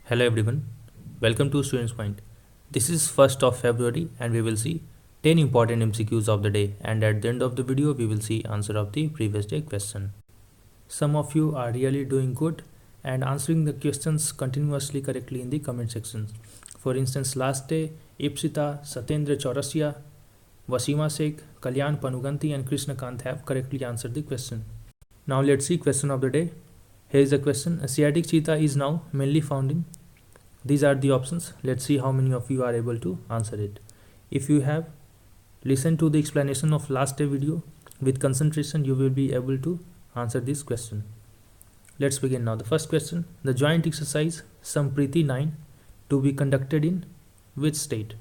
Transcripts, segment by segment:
Hello everyone, welcome to Students Point. This is 1st of February and we will see 10 important MCQs of the day, and at the end of the video we will see answer of the previous day question. Some of you are really doing good and answering the questions continuously correctly in the comment sections. For instance, last day Ipsita, Satyendra Chaurasia, Wasima Sheikh, Kalyan Panuganti and Krishna Kant have correctly answered the question. Now let's see question of the day. Here is the question. Asiatic cheetah is now mainly found in. These are the options. Let's see how many of you are able to answer it. If you have listened to the explanation of last day video with concentration, you will be able to answer this question. Let's begin now. The first question. The joint exercise Sampriti 9 to be conducted in which state?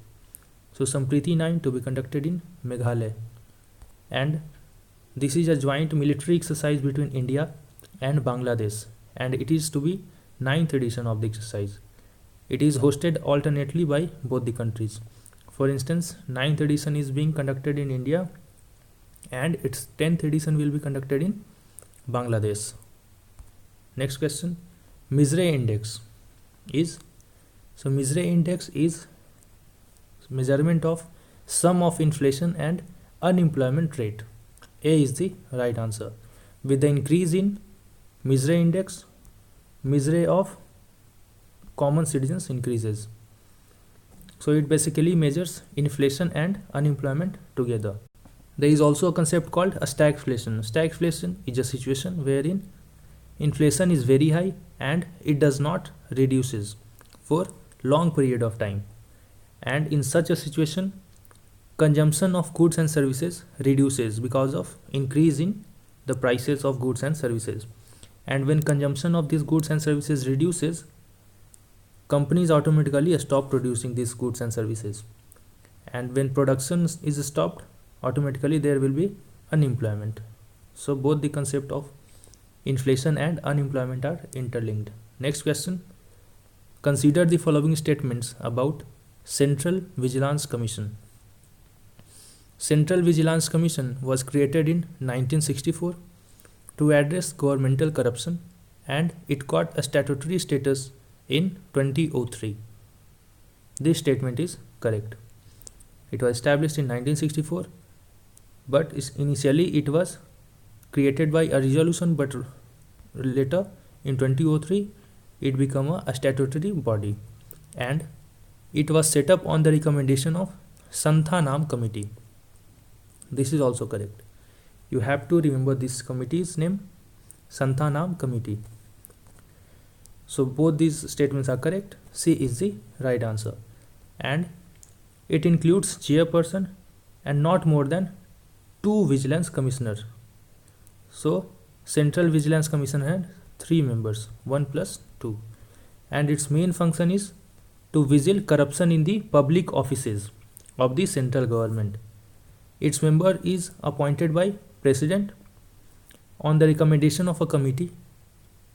So Sampriti 9 to be conducted in Meghalaya. And this is a joint military exercise between India and Bangladesh, and it is to be 9th edition of the exercise. It is hosted alternately by both the countries. For instance, 9th edition is being conducted in India and its 10th edition will be conducted in Bangladesh. Next question. Misre index is, so Misre index is measurement of sum of inflation and unemployment rate. A is the right answer. With the increase in Misre index, Misre of common citizens increases. So it basically measures inflation and unemployment together. There is also a concept called a stagflation. Stagflation is a situation wherein inflation is very high and it does not reduces for long period of time. And in such a situation, consumption of goods and services reduces because of increase in the prices of goods and services. And when consumption of these goods and services reduces, companies automatically stop producing these goods and services. And when production is stopped, automatically there will be unemployment. So both the concept of inflation and unemployment are interlinked. Next question. Consider the following statements about Central Vigilance Commission. Central Vigilance Commission was created in 1964 to address governmental corruption, and it got a statutory status in 2003. This statement is correct. It was established in 1964, but initially it was created by a resolution, but later in 2003 it became a statutory body, and it was set up on the recommendation of Santhanam Committee. This is also correct. You have to remember this committee's name, Santhanam Committee. So both these statements are correct. C is the right answer. And it includes chairperson and not more than 2 vigilance commissioners. So Central Vigilance Commission had 3 members, 1 plus 2. And its main function is to vigil corruption in the public offices of the central government. Its member is appointed by President on the recommendation of a committee,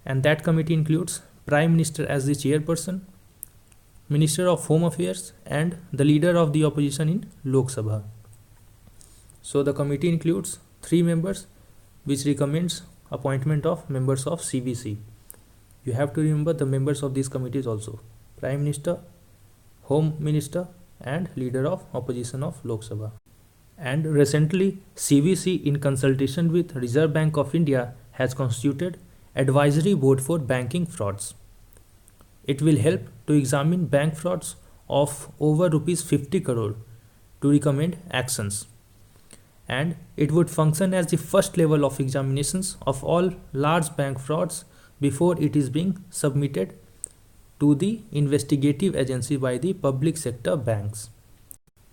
and that committee includes Prime Minister as the chairperson, Minister of Home Affairs, and the leader of the opposition in Lok Sabha. So the committee includes 3 members, which recommends appointment of members of CBC. You have to remember the members of these committees also: Prime Minister, Home Minister, and leader of opposition of Lok Sabha. And recently, CBC, in consultation with Reserve Bank of India, has constituted Advisory Board for Banking Frauds. It will help to examine bank frauds of over rupees 50 crore to recommend actions. And it would function as the first level of examinations of all large bank frauds before it is being submitted to the investigative agency by the public sector banks.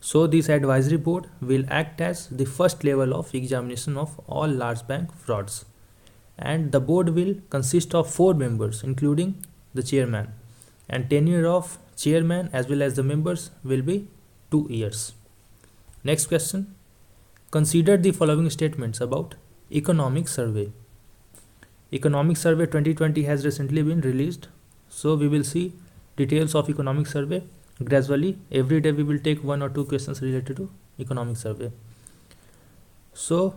So this advisory board will act as the first level of examination of all large bank frauds. And the board will consist of 4 members, including the chairman. And tenure of chairman as well as the members will be 2 years. Next question. Consider the following statements about Economic Survey. Economic Survey 2020 has recently been released. So we will see details of Economic Survey. Gradually, every day we will take 1 or 2 questions related to Economic Survey. So,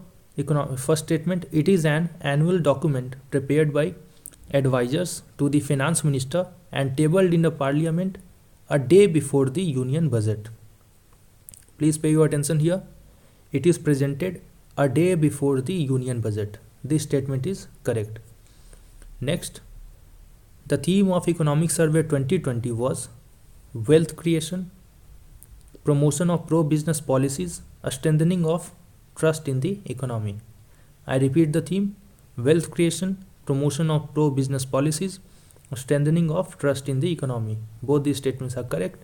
first statement, it is an annual document prepared by advisors to the Finance Minister and tabled in the parliament a day before the union budget. Please pay your attention here. It is presented a day before the union budget. This statement is correct. Next, the theme of Economic Survey 2020 was wealth creation, promotion of pro-business policies, a strengthening of trust in the economy. I repeat the theme: wealth creation, promotion of pro-business policies, strengthening of trust in the economy. Both these statements are correct.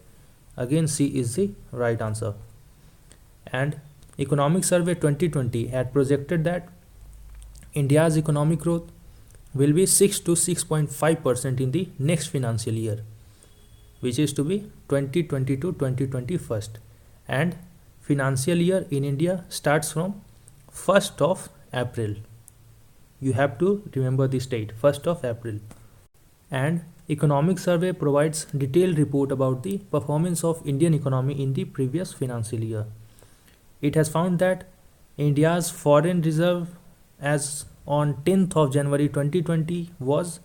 Again, C is the right answer. And Economic Survey 2020 had projected that India's economic growth will be 6 to 6.5% in the next financial year, which is to be 2020 to 2021. And financial year in India starts from 1st of April. You have to remember this date, 1st of April. And Economic Survey provides detailed report about the performance of Indian economy in the previous financial year. It has found that India's foreign reserve as on 10th of January 2020 was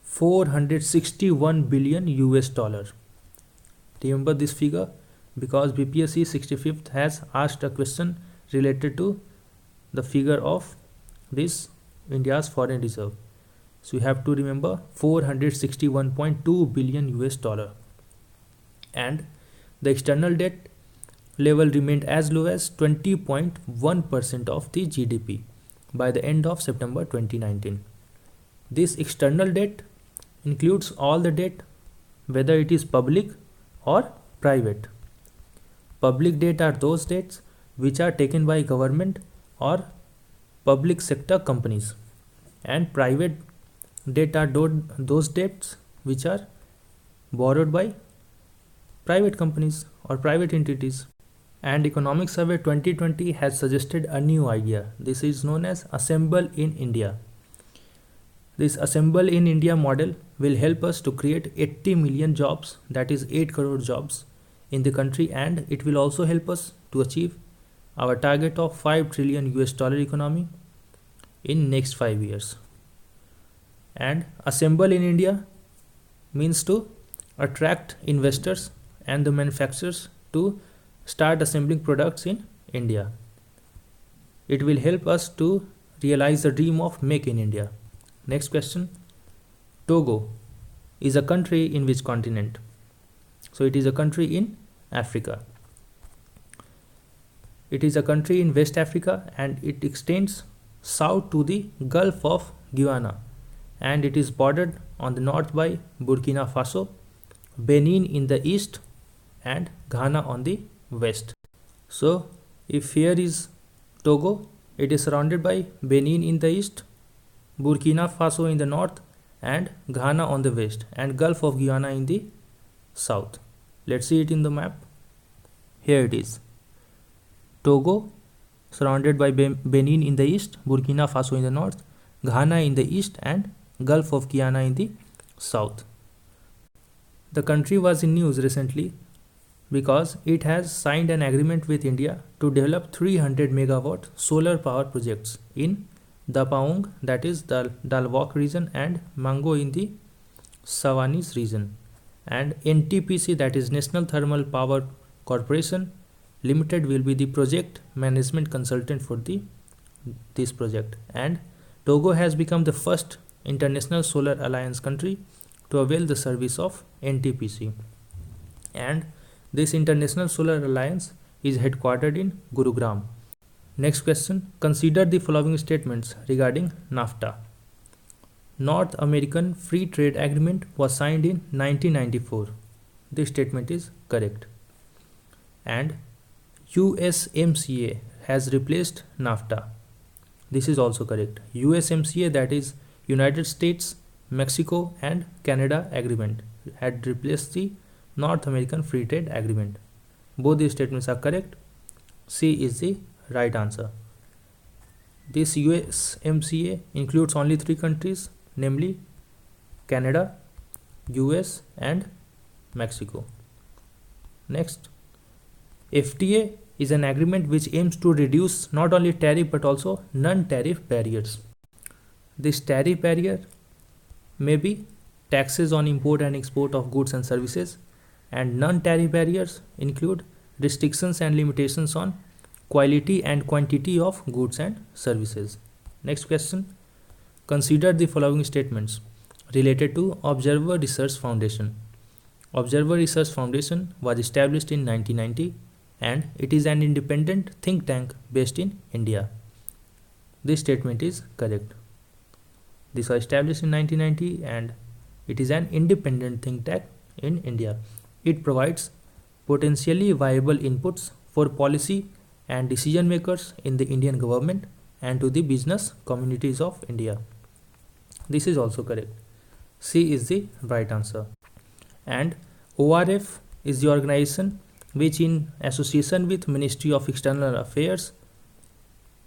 461 billion US dollar. Remember this figure because BPSC 65th has asked a question related to the figure of this India's foreign reserve. So you have to remember 461.2 billion US dollar. And the external debt level remained as low as 20.1% of the GDP by the end of September 2019. This external debt includes all the debt, whether it is public or private. Public debt are those debts which are taken by government or public sector companies, and private debt are those debts which are borrowed by private companies or private entities. And Economic Survey 2020 has suggested a new idea. This is known as Assemble in India. This Assemble in India model will help us to create 80 million jobs, that is 8 crore jobs in the country, and it will also help us to achieve our target of 5 trillion US dollar economy in next 5 years. And Assemble in India means to attract investors and the manufacturers to start assembling products in India. It will help us to realize the dream of Make in India. Next question. Togo is a country in which continent? So it is a country in Africa. It is a country in West Africa and it extends south to the Gulf of Guiana, and it is bordered on the north by Burkina Faso, Benin in the east, and Ghana on the west. So if here is Togo, it is surrounded by Benin in the east, Burkina Faso in the north, and Ghana on the west, and Gulf of Guiana in the south. Let's see it in the map. Here it is. Togo surrounded by Benin in the east, Burkina Faso in the north, Ghana in the east, and Gulf of Guiana in the south. The country was in news recently because it has signed an agreement with India to develop 300 megawatt solar power projects in Dapaung, that is the Dalwok region, and Mango in the Sawanis region. And NTPC, that is National Thermal Power Corporation Limited, will be the project management consultant for this project. And Togo has become the first international solar alliance country to avail the service of NTPC. And this international solar alliance is headquartered in Gurugram. Next question. Consider the following statements regarding NAFTA. North American Free Trade Agreement was signed in 1994. This statement is correct. And USMCA has replaced NAFTA. This is also correct. USMCA, that is United States, Mexico and Canada Agreement, had replaced the North American Free Trade Agreement. Both these statements are correct. C is the right answer. This USMCA includes only 3 countries, namely Canada, US and Mexico. Next, FTA is an agreement which aims to reduce not only tariff but also non-tariff barriers. This tariff barrier may be taxes on import and export of goods and services, and non-tariff barriers include restrictions and limitations on quality and quantity of goods and services. Next question. Consider the following statements related to Observer Research Foundation. Observer Research Foundation was established in 1990 and it is an independent think tank based in India. This statement is correct. This was established in 1990 and it is an independent think tank in India. It provides potentially viable inputs for policy and decision makers in the Indian government and to the business communities of India. This is also correct. C is the right answer. And ORF is the organization which, in association with Ministry of External Affairs,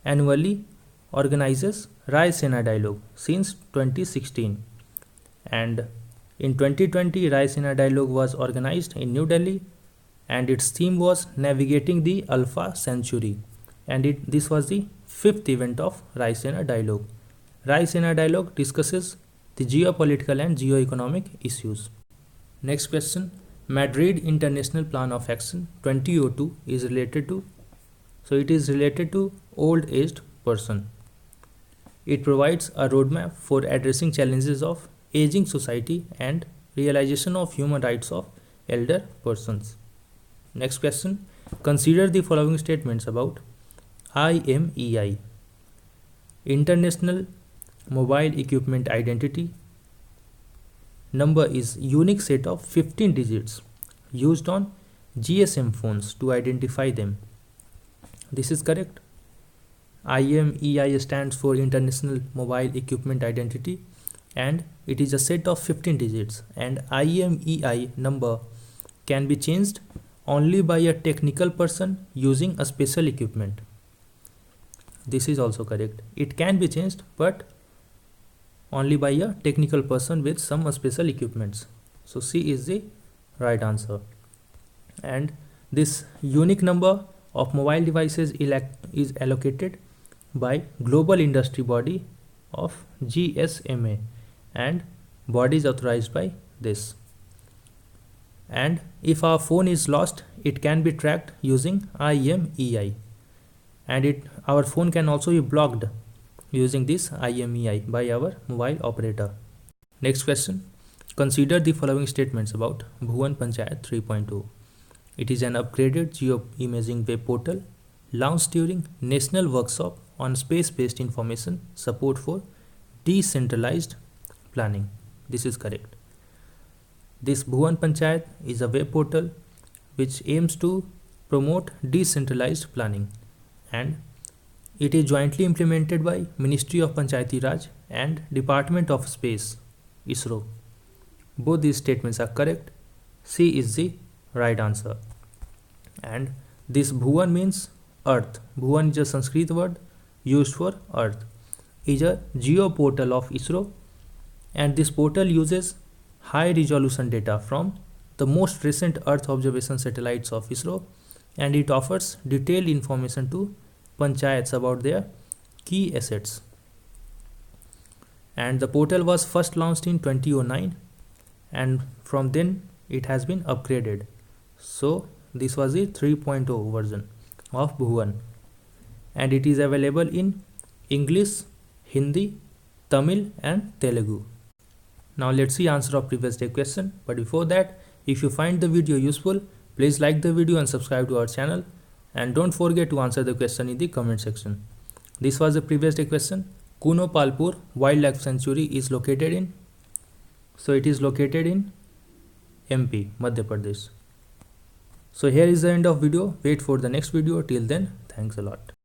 annually organizes Rai Sena Dialogue since 2016. And in 2020, Rai Sena Dialogue was organized in New Delhi and its theme was Navigating the Alpha Century. And this was the 5th event of Rai Sena Dialogue. Rai Sena Dialogue discusses the geopolitical and geoeconomic issues. Next question. Madrid International Plan of Action 2002 is related to, it is related to old aged person. It provides a roadmap for addressing challenges of aging society and realization of human rights of elder persons. Next question. Consider the following statements about IMEI. International Mobile Equipment Identity number is unique set of 15 digits used on GSM phones to identify them. This is correct. IMEI stands for International Mobile Equipment Identity and it is a set of 15 digits, and IMEI number can be changed only by a technical person using a special equipment. This is also correct. It can be changed but only by a technical person with some special equipments. So C is the right answer. And this unique number of mobile devices is allocated by global industry body of GSMA and bodies authorized by this. And if our phone is lost, it can be tracked using IMEI, and our phone can also be blocked using this IMEI by our mobile operator. Next question. Consider the following statements about Bhuvan Panchayat 3.0. It is an upgraded geo-imaging web portal launched during National Workshop on Space-Based Information Support for Decentralized Planning. This is correct. This Bhuvan Panchayat is a web portal which aims to promote decentralized planning, and it is jointly implemented by Ministry of Panchayati Raj and Department of Space, ISRO. Both these statements are correct. C is the right answer. And this Bhuvan means earth. Bhuvan is a Sanskrit word used for earth. It is a geo portal of ISRO, and this portal uses high resolution data from the most recent earth observation satellites of ISRO, and it offers detailed information to panchayats about their key assets. And the portal was first launched in 2009, and from then it has been upgraded. So this was the 3.0 version of Bhuvan, and it is available in English, Hindi, Tamil and Telugu. Now let's see answer of previous day question. But before that, if you find the video useful, please like the video and subscribe to our channel, and don't forget to answer the question in the comment section. This was the previous day question. Kuno Palpur Wildlife Sanctuary is located in, it is located in MP, Madhya Pradesh. So here is the end of video. Wait for the next video. Till then, thanks a lot.